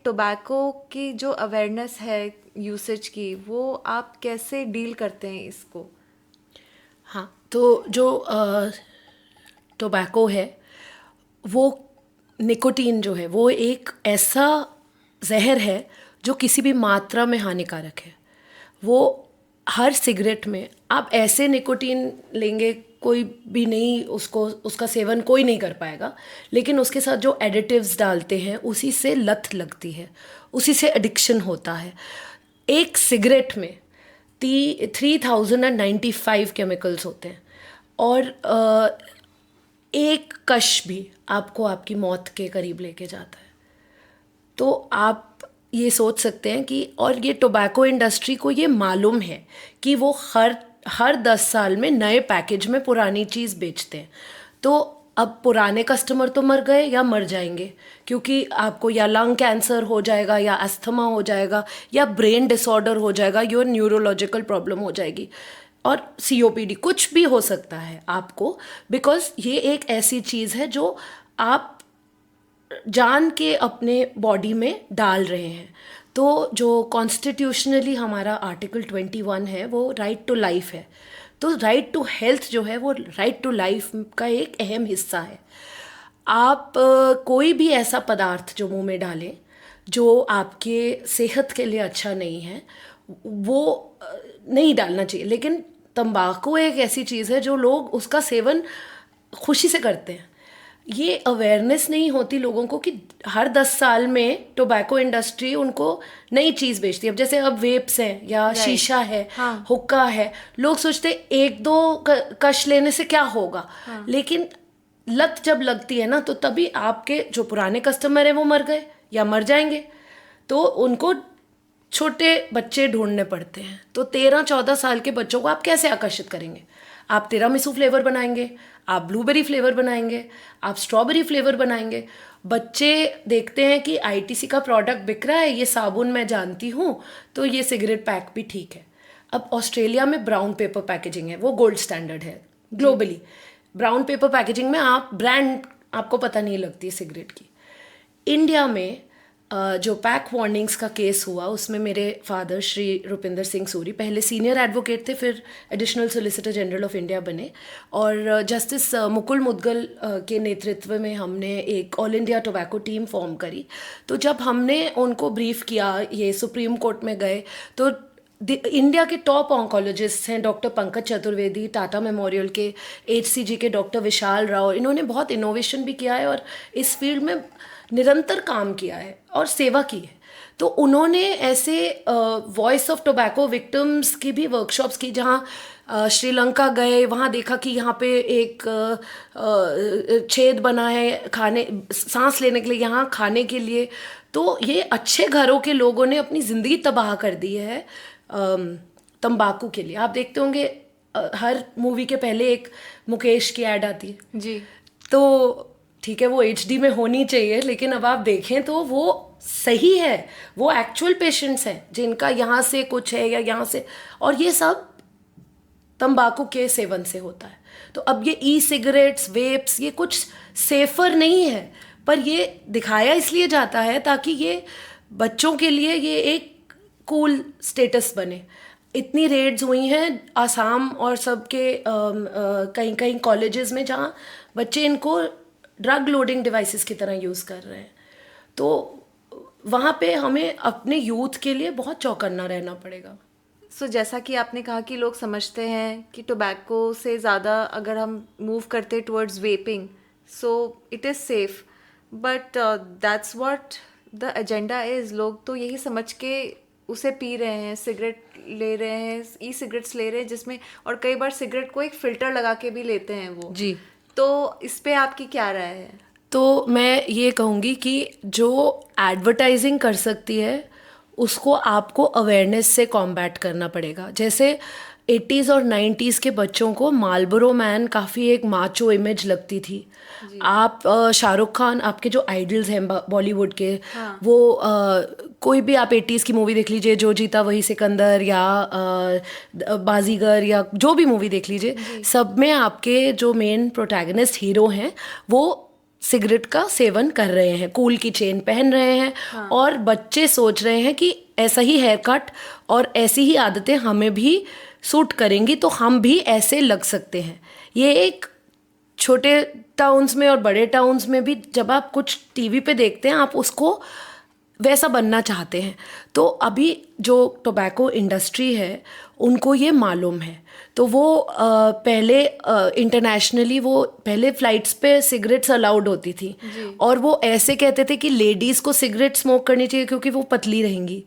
Tobacco की जो awareness है यूसेज की, वो आप कैसे डील करते हैं इसको? हाँ, तो जो टोबैको है वो निकोटीन जो है वो एक ऐसा जहर है जो किसी भी मात्रा में हानिकारक है। वो हर सिगरेट में आप ऐसे निकोटीन लेंगे कोई भी नहीं उसको उसका सेवन कोई नहीं कर पाएगा, लेकिन उसके साथ जो एडिटिव्स डालते हैं उसी से लत लगती है, उसी से एडिक्शन होता है। एक सिगरेट में 3095 केमिकल्स होते हैं और एक कश भी आपको आपकी मौत के करीब लेके जाता है। तो आप ये सोच सकते हैं कि, और ये टोबैको इंडस्ट्री को ये मालूम है कि वो हर 10 साल में नए पैकेज में पुरानी चीज़ बेचते हैं। तो अब पुराने कस्टमर तो मर गए या मर जाएंगे, क्योंकि आपको या लंग कैंसर हो जाएगा या अस्थमा हो जाएगा या ब्रेन डिसऑर्डर हो जाएगा, योर न्यूरोलॉजिकल प्रॉब्लम हो जाएगी और सीओपीडी कुछ भी हो सकता है आपको, बिकॉज ये एक ऐसी चीज़ है जो आप जान के अपने बॉडी में डाल रहे हैं। तो जो कॉन्स्टिट्यूशनली हमारा आर्टिकल 21 है वो राइट टू लाइफ है। तो राइट टू हेल्थ जो है वो राइट टू लाइफ का एक अहम हिस्सा है। आप कोई भी ऐसा पदार्थ जो मुंह में डालें जो आपके सेहत के लिए अच्छा नहीं है वो नहीं डालना चाहिए। लेकिन तंबाकू एक ऐसी चीज़ है जो लोग उसका सेवन खुशी से करते हैं। ये अवेयरनेस नहीं होती लोगों को कि हर 10 साल में टोबैको इंडस्ट्री उनको नई चीज़ बेचती है। अब जैसे अब वेप्स हैं या राइट। शीशा है, हाँ। हुक्का है, लोग सोचते एक दो कश लेने से क्या होगा। हाँ। लेकिन लत जब लगती है ना तो तभी आपके जो पुराने कस्टमर हैं वो मर गए या मर जाएंगे। तो उनको छोटे बच्चे ढूंढने पड़ते हैं। तो 13-14 साल के बच्चों को आप कैसे आकर्षित करेंगे? आप तिरामिसू फ्लेवर बनाएंगे, आप ब्लूबेरी फ्लेवर बनाएंगे, आप स्ट्रॉबेरी फ्लेवर बनाएंगे। बच्चे देखते हैं कि आईटीसी का प्रोडक्ट बिक रहा है, ये साबुन मैं जानती हूँ, तो ये सिगरेट पैक भी ठीक है। अब ऑस्ट्रेलिया में ब्राउन पेपर पैकेजिंग है, वो गोल्ड स्टैंडर्ड है ग्लोबली। ब्राउन पेपर पैकेजिंग में आप ब्रांड आपको पता नहीं लगती सिगरेट की। इंडिया में जो पैक वार्निंग्स का केस हुआ उसमें मेरे फादर श्री रुपिंदर सिंह सूरी पहले सीनियर एडवोकेट थे, फिर additional solicitor general of India बने और जस्टिस मुकुल मुदगल के नेतृत्व में हमने एक all India tobacco team form करी। तो जब हमने उनको ब्रीफ किया, ये सुप्रीम कोर्ट में गए, तो इंडिया के टॉप ऑन्कोलॉजिस्ट हैं डॉक्टर पंकज चतुर्वेदी, टाटा मेमोरियल के एचसीजी के डॉक्टर विशाल राव, इन्होंने बहुत इनोवेशन भी किया है और इस फील्ड में निरंतर काम किया है और सेवा की है। तो उन्होंने ऐसे वॉइस ऑफ टोबैको विक्टिम्स की भी वर्कशॉप्स की, जहाँ श्रीलंका गए, वहाँ देखा कि यहाँ पे एक छेद बना है खाने सांस लेने के लिए, यहाँ खाने के लिए। तो ये अच्छे घरों के लोगों ने अपनी ज़िंदगी तबाह कर दी है तंबाकू के लिए। आप देखते होंगे हर मूवी के पहले एक मुकेश की ऐड आती है जी। तो ठीक है वो एचडी में होनी चाहिए, लेकिन अब आप देखें तो वो सही है, वो एक्चुअल पेशेंट्स हैं जिनका यहाँ से कुछ है या यहाँ से, और ये सब तंबाकू के सेवन से होता है। तो अब ये ई सिगरेट्स, वेप्स, ये कुछ सेफर नहीं है, पर ये दिखाया इसलिए जाता है ताकि ये बच्चों के लिए ये एक कूल स्टेटस बने। इतनी रेड्स हुई हैं आसाम और सबके कहीं कहीं कॉलेजेस में जहाँ बच्चे इनको ड्रग लोडिंग डिवाइसेस की तरह यूज़ कर रहे हैं। तो वहाँ पे हमें अपने यूथ के लिए बहुत चौकन्ना रहना पड़ेगा। सो जैसा कि आपने कहा कि लोग समझते हैं कि टोबैको से ज़्यादा अगर हम मूव करते towards vaping, so it is safe, but that's what the agenda is. लोग तो यही समझ के उसे पी रहे हैं, सिगरेट ले रहे हैं, ई सिगरेट्स ले रहे हैं, जिसमें और कई बार सिगरेट को एक फ़िल्टर लगा के भी लेते हैं वो। जी। तो इस पे आपकी क्या राय है? तो मैं ये कहूँगी कि जो एडवर्टाइजिंग कर सकती है उसको आपको अवेयरनेस से कॉम्बैट करना पड़ेगा। जैसे 80s और 90s के बच्चों को मार्लबोरो मैन काफ़ी एक माचो इमेज लगती थी। आप शाहरुख खान, आपके जो आइडल्स हैं बॉलीवुड के, हाँ। वो कोई भी आप 80s की मूवी देख लीजिए, जो जीता वही सिकंदर या बाजीगर या जो भी मूवी देख लीजिए, सब में आपके जो मेन प्रोटैगनिस्ट हीरो हैं वो सिगरेट का सेवन कर रहे हैं, कूल की चेन पहन रहे हैं, और बच्चे सोच रहे हैं कि ऐसा ही हेयर कट और ऐसी ही आदतें हमें भी सूट करेंगी तो हम भी ऐसे लग सकते हैं। ये एक छोटे टाउन्स में और बड़े टाउन्स में भी जब आप कुछ टीवी पे देखते हैं, आप उसको वैसा बनना चाहते हैं। तो अभी जो टोबैको इंडस्ट्री है उनको ये मालूम है, तो वो पहले इंटरनेशनली वो पहले फ़्लाइट्स पे सिगरेट्स अलाउड होती थी, और वो ऐसे कहते थे कि लेडीज़ को सिगरेट स्मोक करनी चाहिए क्योंकि वो पतली रहेंगी,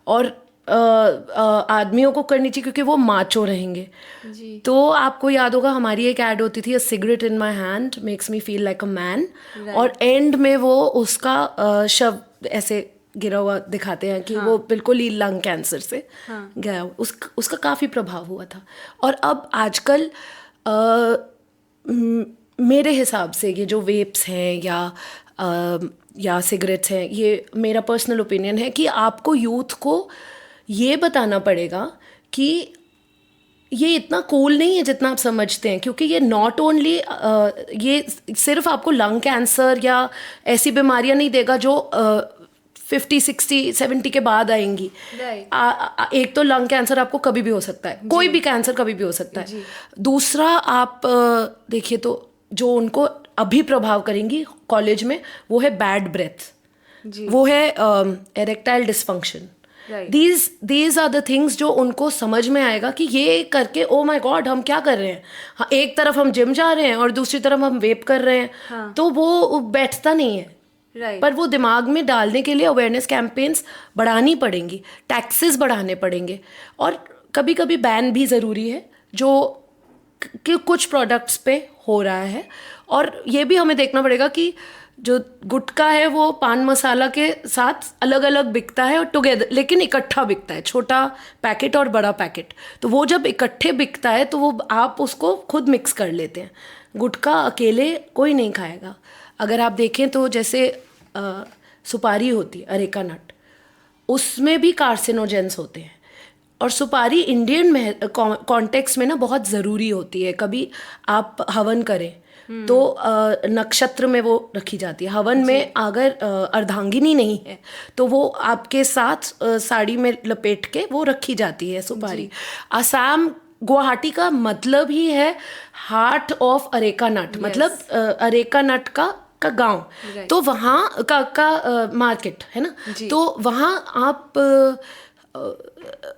और आदमियों को करनी चाहिए क्योंकि वो माचो रहेंगे। जी। तो आपको याद होगा हमारी एक ऐड होती थी, a cigarette in my hand makes me feel like a man, और एंड में वो उसका शव ऐसे गिरा हुआ दिखाते हैं कि वो बिल्कुल ही लंग कैंसर से गया। उसका काफ़ी प्रभाव हुआ था। और अब आजकल मेरे हिसाब से ये जो वेप्स हैं या सिगरेट्स हैं, ये मेरा पर्सनल ओपिनियन है कि आपको यूथ को ये बताना पड़ेगा कि ये इतना कूल नहीं है जितना आप समझते हैं, क्योंकि ये नॉट ओनली ये सिर्फ आपको लंग कैंसर या ऐसी बीमारियां नहीं देगा जो 50, 60, 70 के बाद आएंगी। एक तो लंग कैंसर आपको कभी भी हो सकता है, कोई भी कैंसर कभी भी हो सकता है। दूसरा, आप देखिए तो जो उनको अभी प्रभाव करेंगी कॉलेज में, वो है बैड ब्रेथ, वो है erectile dysfunction. These are the things जो उनको समझ में आएगा कि ये करके ओ माय गॉड हम क्या कर रहे हैं। हाँ, एक तरफ हम जिम जा रहे हैं और दूसरी तरफ हम वेप कर रहे हैं, तो वो बैठता नहीं है। पर वो दिमाग में डालने के लिए अवेयरनेस कैंपेन्स बढ़ानी पड़ेंगी, टैक्सेस बढ़ाने पड़ेंगे, और कभी कभी बैन भी ज़रूरी है जो कि कुछ प्रोडक्ट्स पे हो रहा है। और ये भी हमें देखना पड़ेगा कि जो गुटखा है वो पान मसाला के साथ अलग अलग बिकता है और टुगेदर, लेकिन इकट्ठा बिकता है, छोटा पैकेट और बड़ा पैकेट। तो वो जब इकट्ठे बिकता है तो वो आप उसको खुद मिक्स कर लेते हैं। गुटखा अकेले कोई नहीं खाएगा। अगर आप देखें तो जैसे सुपारी होती है, अरेका नट, उसमें भी कार्सिनोजेंस होते हैं। और सुपारी इंडियन कॉन्टेक्स्ट में ना बहुत ज़रूरी होती है। कभी आप हवन करें तो नक्षत्र में वो रखी जाती है। हवन में अगर अर्धांगिनी नहीं है तो वो आपके साथ साड़ी में लपेट के वो रखी जाती है सुपारी। असम, गुवाहाटी का मतलब ही है हार्ट ऑफ अरेका नट, मतलब अरेका नट का गांव। तो वहाँ का मार्केट है ना, तो वहाँ आप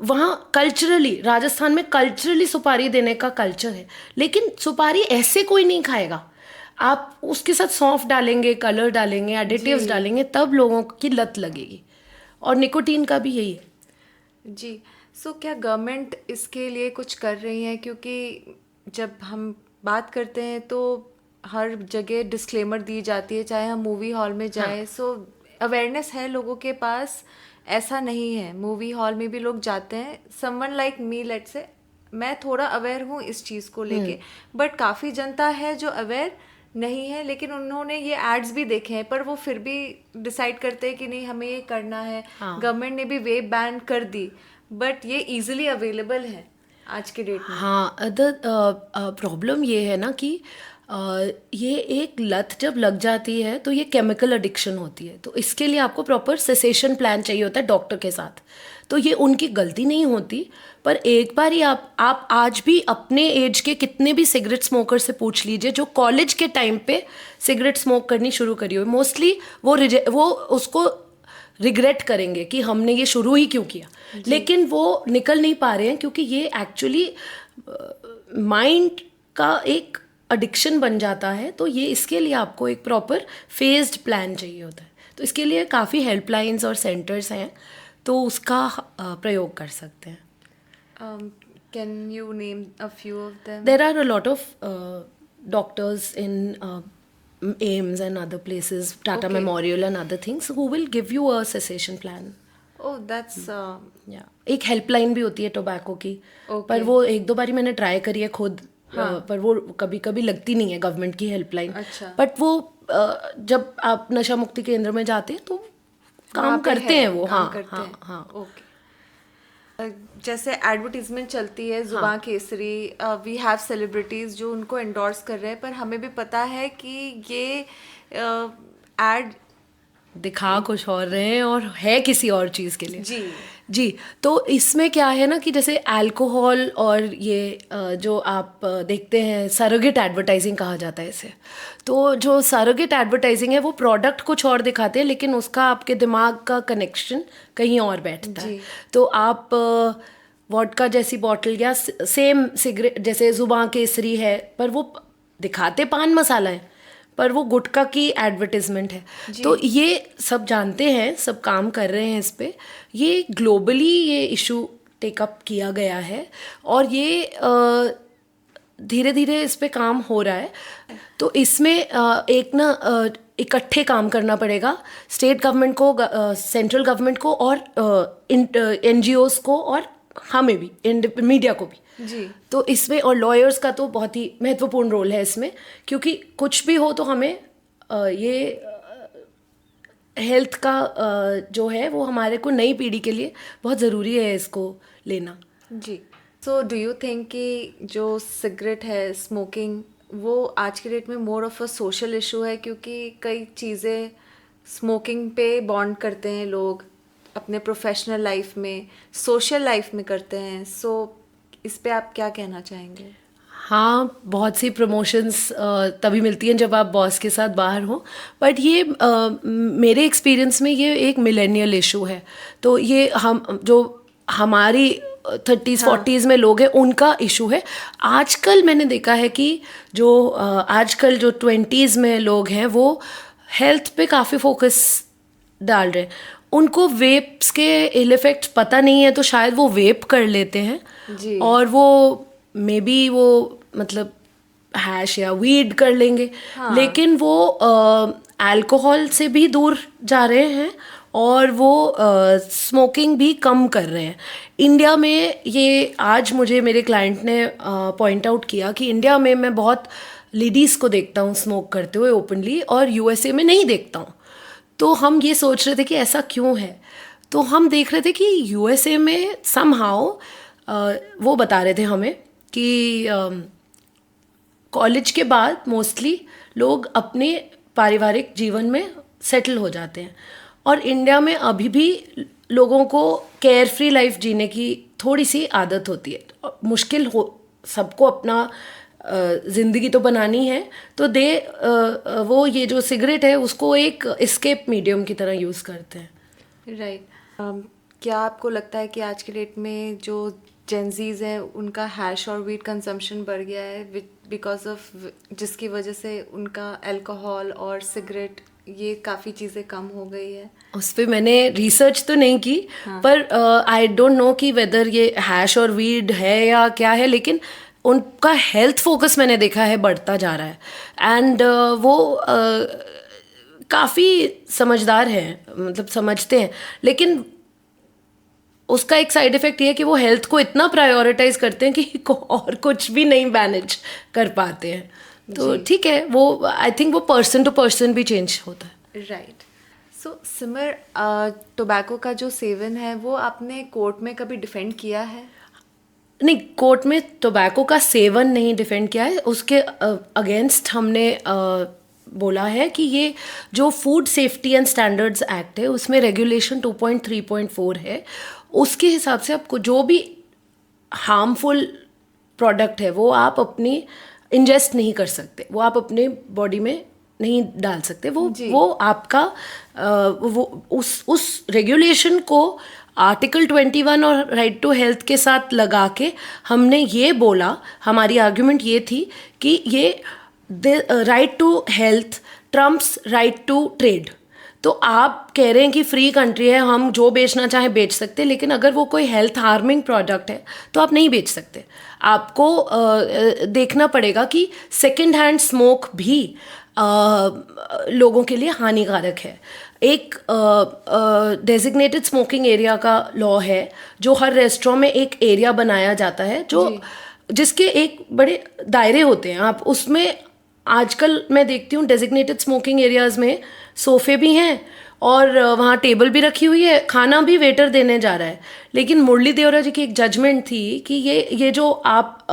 वहाँ कल्चरली, राजस्थान में कल्चरली सुपारी देने का कल्चर है, लेकिन सुपारी ऐसे कोई नहीं खाएगा। आप उसके साथ सौंफ डालेंगे, कलर डालेंगे, एडिटिव्स डालेंगे, तब लोगों की लत लगेगी। और निकोटीन का भी यही है। जी। सो क्या गवर्नमेंट इसके लिए कुछ कर रही है? क्योंकि जब हम बात करते हैं तो हर जगह डिस्क्लेमर दी जाती है, चाहे हम मूवी हॉल में जाएं। सो अवेयरनेस है लोगों के पास, ऐसा नहीं है। मूवी हॉल में भी लोग जाते हैं। Someone like me, let's say, मैं थोड़ा अवेयर हूँ इस चीज़ को लेके, बट काफ़ी जनता है जो अवेयर नहीं है, लेकिन उन्होंने ये एड्स भी देखे हैं, पर वो फिर भी डिसाइड करते हैं कि नहीं हमें ये करना है। गवर्नमेंट ने भी वेप बैन कर दी, बट ये इजीली अवेलेबल है आज के डेट में। हाँ, प्रॉब्लम ये है ना कि ये एक लत जब लग जाती है तो ये केमिकल एडिक्शन होती है। तो इसके लिए आपको प्रॉपर सेसेशन प्लान चाहिए होता है डॉक्टर के साथ। तो ये उनकी गलती नहीं होती, पर एक बार ही आप आज भी अपने एज के कितने भी सिगरेट स्मोकर से पूछ लीजिए जो कॉलेज के टाइम पे सिगरेट स्मोक करनी शुरू करी हो, मोस्टली वो उसको रिग्रेट करेंगे कि हमने ये शुरू ही क्यों किया। लेकिन वो निकल नहीं पा रहे हैं क्योंकि ये एक्चुअली माइंड का एक एडिक्शन बन जाता है। तो ये इसके लिए आपको एक प्रॉपर फेज्ड प्लान चाहिए होता है। तो इसके लिए काफ़ी हेल्पलाइंस और सेंटर्स हैं, तो उसका प्रयोग कर सकते हैं। Can you name a few of them? There are a lot of doctors in AIIMS and other places, Tata Memorial and other things, who will give you a cessation plan. Oh, that's या एक helpline भी होती है tobacco की, पर वो एक दो बारी मैंने ट्राई करी है खुद। पर वो कभी कभी लगती नहीं है गवर्नमेंट की हेल्पलाइन। अच्छा। बट वो जब आप नशा मुक्ति केंद्र में जाते हैं तो काम करते हैं वो। हाँ, करते हैं। हाँ। ओके। जैसे एडवर्टीजमेंट चलती है जुबान केसरी, वी हैव सेलिब्रिटीज जो उनको एंडोर्स कर रहे हैं, पर हमें भी पता है कि ये एड दिखा कुछ और रहे हैं और है किसी और चीज़ के लिए। जी जी। तो इसमें क्या है ना कि जैसे अल्कोहल और ये जो आप देखते हैं सरोगेट एडवर्टाइजिंग कहा जाता है इसे। तो जो सरोगेट एडवर्टाइजिंग है वो प्रोडक्ट कुछ और दिखाते हैं लेकिन उसका आपके दिमाग का कनेक्शन कहीं और बैठता है। तो आप वोडका जैसी बॉटल या सेम सिगरेट जैसे जुबान केसरी है पर वो दिखाते पान मसाला है पर वो गुटखा की एडवर्टाइजमेंट है। तो ये सब जानते हैं, सब काम कर रहे हैं इस पे। ये ग्लोबली ये इशू टेकअप किया गया है और ये धीरे धीरे इस पे काम हो रहा है। तो इसमें एक ना इकट्ठे काम करना पड़ेगा, स्टेट गवर्नमेंट को, सेंट्रल गवर्नमेंट को और NGOs को और हमें भी, मीडिया को भी। जी। तो इसमें और लॉयर्स का तो बहुत ही महत्वपूर्ण रोल है इसमें, क्योंकि कुछ भी हो तो हमें ये हेल्थ का जो है वो हमारे को नई पीढ़ी के लिए बहुत ज़रूरी है इसको लेना। जी। सो डू यू थिंक कि जो सिगरेट है, स्मोकिंग, वो आज के डेट में more of a social issue है, क्योंकि कई चीज़ें स्मोकिंग पे बॉन्ड करते हैं लोग अपने प्रोफेशनल लाइफ में, सोशल लाइफ में करते हैं। सो इस पे आप क्या कहना चाहेंगे? हाँ, बहुत सी प्रमोशंस तभी मिलती हैं जब आप बॉस के साथ बाहर हो, बट ये मेरे एक्सपीरियंस में ये एक मिलेनियल इशू है। तो ये हम जो हमारी 30s 40s में लोग हैं उनका इशू है। आजकल मैंने देखा है कि जो आजकल जो 20s में लोग हैं वो हेल्थ पे काफ़ी फोकस डाल रहे हैं। उनको वेप्स के इल इफेक्ट्स पता नहीं है तो शायद वो वेप कर लेते हैं जी। और वो मे बी वो मतलब हैश या वीड कर लेंगे। हाँ। लेकिन वो अल्कोहल से भी दूर जा रहे हैं और वो स्मोकिंग भी कम कर रहे हैं। इंडिया में ये आज मुझे मेरे क्लाइंट ने पॉइंट आउट किया कि इंडिया में मैं बहुत लेडीज़ को देखता हूँ स्मोक करते हुए ओपनली और USA में नहीं देखता हूँ। तो हम ये सोच रहे थे कि ऐसा क्यों है। तो हम देख रहे थे कि USA में समहाउ वो बता रहे थे हमें कि कॉलेज के बाद मोस्टली लोग अपने पारिवारिक जीवन में सेटल हो जाते हैं और इंडिया में अभी भी लोगों को केयर फ्री लाइफ जीने की थोड़ी सी आदत होती है। मुश्किल हो सबको अपना ज़िंदगी तो बनानी है, तो वो ये जो सिगरेट है उसको एक एस्केप मीडियम की तरह यूज़ करते हैं। राइट। क्या आपको लगता है कि आज के डेट में जो जेंजीज हैं उनका हैश और वीड कंजम्पशन बढ़ गया है बिकॉज ऑफ जिसकी वजह से उनका अल्कोहल और सिगरेट ये काफ़ी चीज़ें कम हो गई है? उस पर मैंने रिसर्च तो नहीं की। हाँ। पर आई डोंट नो कि वेदर ये हैश और वीड है या क्या है, लेकिन उनका हेल्थ फोकस मैंने देखा है बढ़ता जा रहा है। एंड वो काफ़ी समझदार हैं, मतलब समझते हैं, लेकिन उसका एक साइड इफ़ेक्ट ये है कि वो हेल्थ को इतना प्रायोरिटाइज करते हैं कि और कुछ भी नहीं मैनेज कर पाते हैं। तो ठीक है, वो आई थिंक वो पर्सन टू पर्सन भी चेंज होता है। राइट। सो सिमर, टोबैको का जो सेवन है वो आपने कोर्ट में कभी डिफेंड किया है? नहीं, कोर्ट में टोबैको का सेवन नहीं डिफेंड किया है। उसके अगेंस्ट हमने बोला है कि ये जो food safety and standards act है उसमें रेगुलेशन 2.3.4 है, उसके हिसाब से आपको जो भी हार्मफुल प्रोडक्ट है वो आप अपनी इंजेस्ट नहीं कर सकते, वो आप अपने बॉडी में नहीं डाल सकते। वो आपका वो उस रेगुलेशन को आर्टिकल 21 और राइट टू हेल्थ के साथ लगा के हमने ये बोला, हमारी आर्ग्यूमेंट ये थी कि ये right to health trumps right to trade. तो आप कह रहे हैं कि फ्री कंट्री है, हम जो बेचना चाहें बेच सकते हैं, लेकिन अगर वो कोई हेल्थ हार्मिंग प्रोडक्ट है तो आप नहीं बेच सकते। आपको देखना पड़ेगा कि सेकेंड हैंड स्मोक भी लोगों के लिए हानिकारक है। एक डेजिग्नेटेड स्मोकिंग एरिया का लॉ है जो हर रेस्टोरेंट में एक एरिया बनाया जाता है जो जिसके एक बड़े दायरे होते हैं। आप उसमें आजकल मैं देखती हूँ डेजिग्नेटेड स्मोकिंग एरियाज़ में सोफ़े भी हैं और वहाँ टेबल भी रखी हुई है, खाना भी वेटर देने जा रहा है। लेकिन मुरली देवरा जी की एक जजमेंट थी कि ये जो आप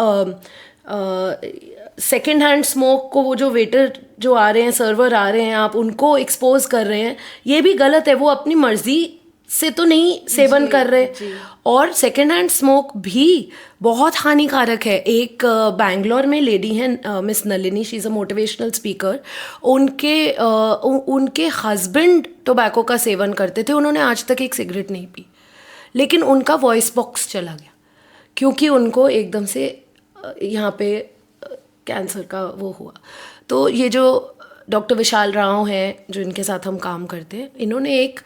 सेकेंड हैंड स्मोक को, वो जो वेटर जो आ रहे हैं, सर्वर आ रहे हैं, आप उनको एक्सपोज कर रहे हैं, ये भी गलत है। वो अपनी मर्जी से तो नहीं सेवन जी कर रहे। जी और सेकेंड हैंड स्मोक भी बहुत हानिकारक है। एक बैंगलोर में लेडी हैं miss Nalini, she is a motivational speaker. उनके हस्बैंड टोबैको का सेवन करते थे, उन्होंने आज तक एक सिगरेट नहीं पी, लेकिन उनका वॉइस बॉक्स चला गया क्योंकि उनको एकदम से यहाँ पे कैंसर का वो हुआ। तो ये जो डॉक्टर विशाल राव हैं जो इनके साथ हम काम करते हैं, इन्होंने एक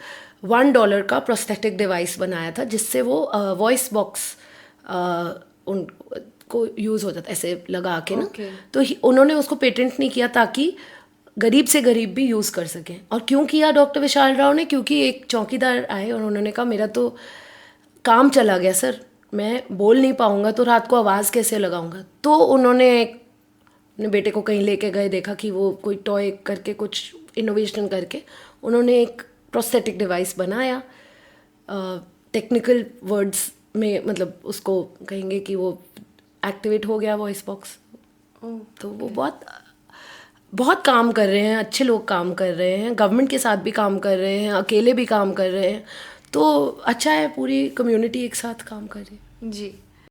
$1 का प्रोस्थेटिक डिवाइस बनाया था जिससे वो वॉइस बॉक्स उनको यूज़ होता था ऐसे लगा के ना। Okay. तो उन्होंने उसको पेटेंट नहीं किया ताकि गरीब से गरीब भी यूज़ कर सकें। और क्यों किया डॉक्टर विशाल राव ने? क्योंकि एक चौकीदार आए और उन्होंने कहा मेरा तो काम चला गया सर, मैं बोल नहीं पाऊँगा तो रात को आवाज़ कैसे लगाऊंगा। तो उन्होंने अपने बेटे को कहीं लेके गए, देखा कि वो कोई टॉय करके कुछ इनोवेशन करके उन्होंने एक प्रोस्थेटिक डिवाइस बनाया। टेक्निकल वर्ड्स में मतलब उसको कहेंगे कि वो एक्टिवेट हो गया वॉइस बॉक्स। तो वो बहुत बहुत काम कर रहे हैं, अच्छे लोग काम कर रहे हैं, गवर्नमेंट के साथ भी काम कर रहे हैं, अकेले भी काम कर रहे हैं। तो अच्छा है, पूरी कम्युनिटी एक साथ काम कर रही है। जी